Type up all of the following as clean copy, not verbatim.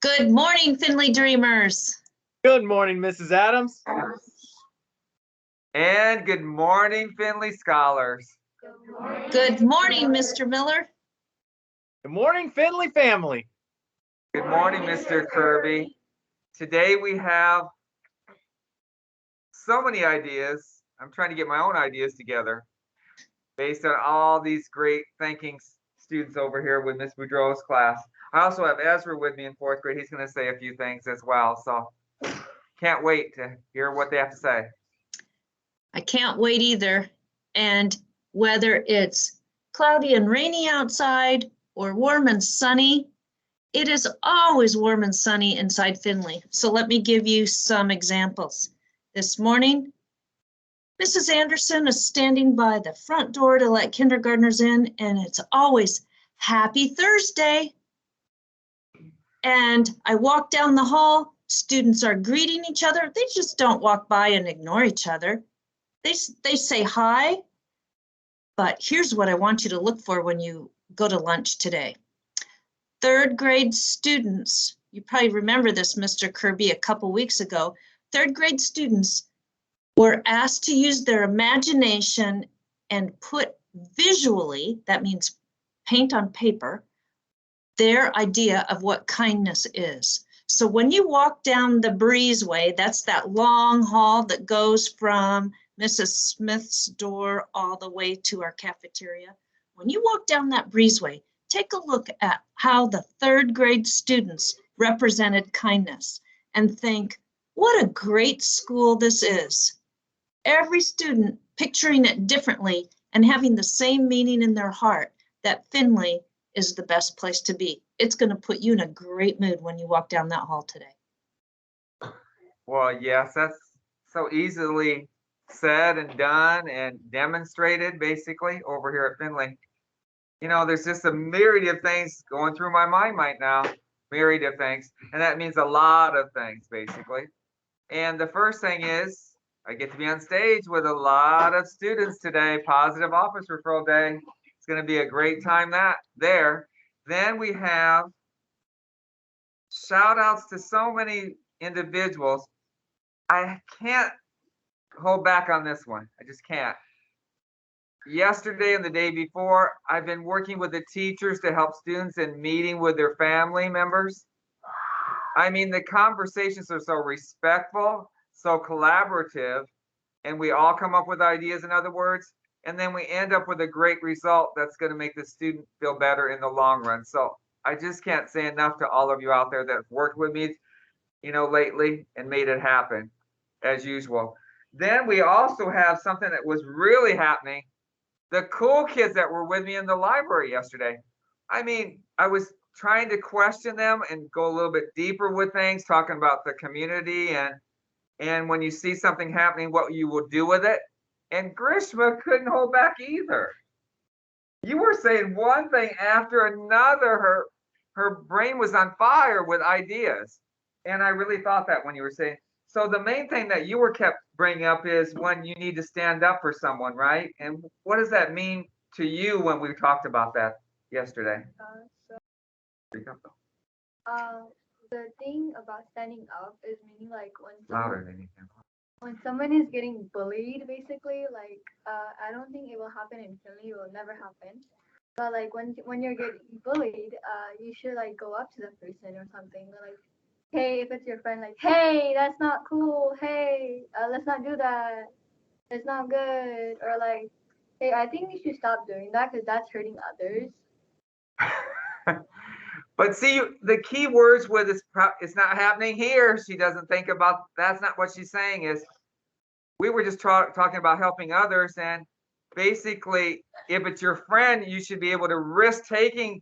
Good morning, Findlay Dreamers. Good morning, Mrs. Adams. And good morning, Findlay Scholars. Good morning, Mr. Miller. Good morning, Findlay family. Good morning, Mr. Kirby. Today we have so many ideas. I'm trying to get my own ideas together based on all these great thinking students over here with Miss Boudreau's class. I also have Ezra with me in fourth grade. He's going to say a few things as well. So can't wait to hear what they have to say. I can't wait either. And whether it's cloudy and rainy outside or warm and sunny, it is always warm and sunny inside Findlay. So let me give you some examples. This morning, Mrs. Anderson is standing by the front door to let kindergartners in, and it's always Happy Thursday. And I walk down the hall, students are greeting each other. They just don't walk by and ignore each other. They say hi, but here's what I want you to look for when you go to lunch today. Third grade students, you probably remember this, Mr. Kirby, a couple weeks ago. Third grade students were asked to use their imagination and put visually, that means paint on paper, their idea of what kindness is. So when you walk down the breezeway, that's that long hall that goes from Mrs. Smith's door all the way to our cafeteria. When you walk down that breezeway, take a look at how the third grade students represented kindness and think, what a great school this is. Every student picturing it differently and having the same meaning in their heart that Findlay is the best place to be. It's going to put you in a great mood when you walk down that hall today. Well, yes, that's so easily said and done and demonstrated basically over here at Findlay. You know, there's just a myriad of things going through my mind right now, myriad of things. And that means a lot of things basically. And the first thing is I get to be on stage with a lot of students today, positive office referral day. It's going to be a great time there. Then we have shout outs to so many individuals. I can't hold back on this one. I just can't. Yesterday and the day before, I've been working with the teachers to help students in meeting with their family members. I mean, the conversations are so respectful, so collaborative, and we all come up with ideas, in other words, and then we end up with a great result that's going to make the student feel better in the long run. So I just can't say enough to all of you out there that have worked with me, you know, lately and made it happen as usual. Then we also have something that was really happening. The cool kids that were with me in the library yesterday. I mean, I was trying to question them and go a little bit deeper with things, talking about the community and when you see something happening, what you will do with it. And Grishma couldn't hold back either. You were saying one thing after another. Her brain was on fire with ideas. And I really thought that when you were saying. So the main thing that you were kept bringing up is when you need to stand up for someone, right? And what does that mean to you when we talked about that yesterday? The thing about standing up is meaning like Louder than you can. when someone is getting bullied, basically, like I don't think it will happen in Philly. It will never happen. But like when you're getting bullied, you should like go up to the person or something. Like, hey, if it's your friend, like, hey, that's not cool. Hey, let's not do that. It's not good. Or like, hey, I think we should stop doing that because that's hurting others. But see, the key words with this, it's not happening here. She doesn't think about, that's not what she's saying is, we were just talking about helping others. And basically, if it's your friend, you should be able to risk taking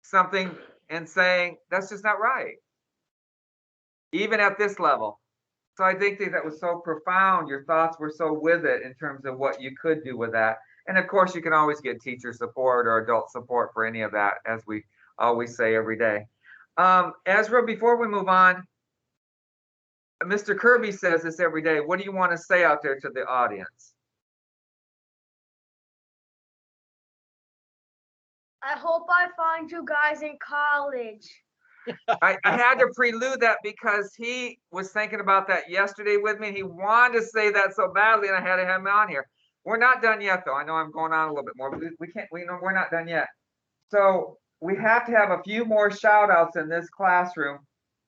something and saying, that's just not right. Even at this level. So I think that was so profound. Your thoughts were so with it in terms of what you could do with that. And of course, you can always get teacher support or adult support for any of that, as we always say every day. Ezra, before we move on, Mr. Kirby says this every day. What do you want to say out there to the audience? I hope I find you guys in college. I had to prelude that because he was thinking about that yesterday with me. He wanted to say that so badly, and I had to have him on here. We're not done yet, though. I know I'm going on a little bit more, but we can't. We know we're not done yet. So we have to have a few more shout outs in this classroom.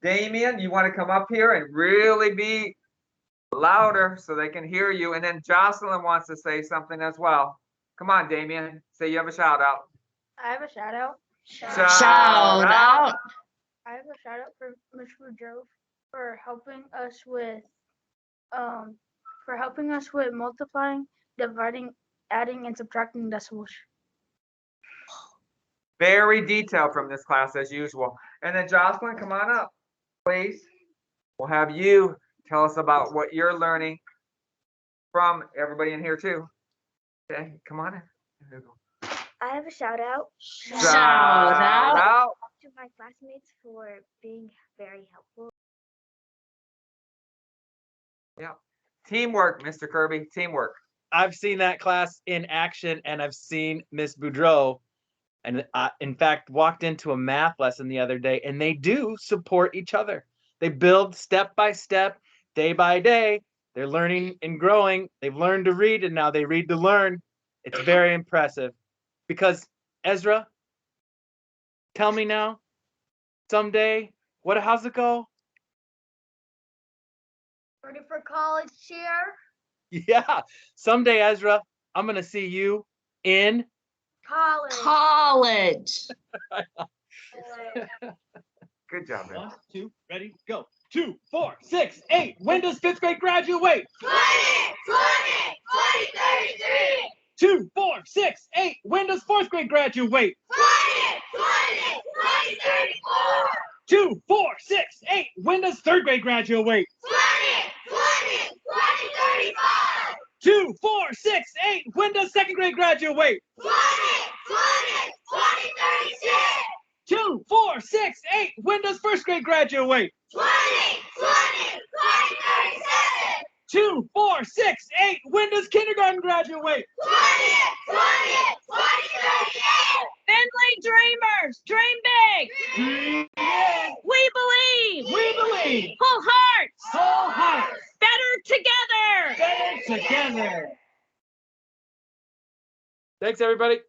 Damien, you want to come up here and really be louder so they can hear you? And then Jocelyn wants to say something as well. Come on, Damien. Say you have a shout out. I have a shout out. Shout Out. I have a shout out for Ms. Boudreau for helping us with multiplying, dividing, adding, and subtracting decimals. Very detailed from this class as usual. And then Jocelyn, come on up, please. We'll have you tell us about what you're learning from everybody in here too. Okay, come on in. There you go. I have a shout out Shout out. to my classmates for being very helpful. Teamwork, Mr. Kirby, teamwork. I've seen that class in action, and I've seen Miss Boudreau, and in fact, walked into a math lesson the other day, and they do support each other. They build step by step, day by day. They're learning and growing. They've learned to read, and now they read to learn. It's very impressive. Because Ezra, tell me now, someday, how's it go? Ready for college, cheer? Yeah, someday, Ezra, I'm gonna see you in College. College. Good job, man. 1, 2, ready, go. 2, 4, 6, 8. When does 5th grade graduate? 33. 2, 4, 6, 8. When does 4th grade graduate? 34. 2, 4, 6, 8. When does 3rd grade graduate? 35. 2, 4, 6, 8. When does 2nd grade graduate? 36. 2, 4, 6, 8. When does 1st grade graduate? 37. 2, 4, 6, 8. When does kindergarten graduate? 38. Finley Dreamers, dream big. We believe. We believe. Whole hearts. Whole hearts. Better together. Better together. Thanks, everybody.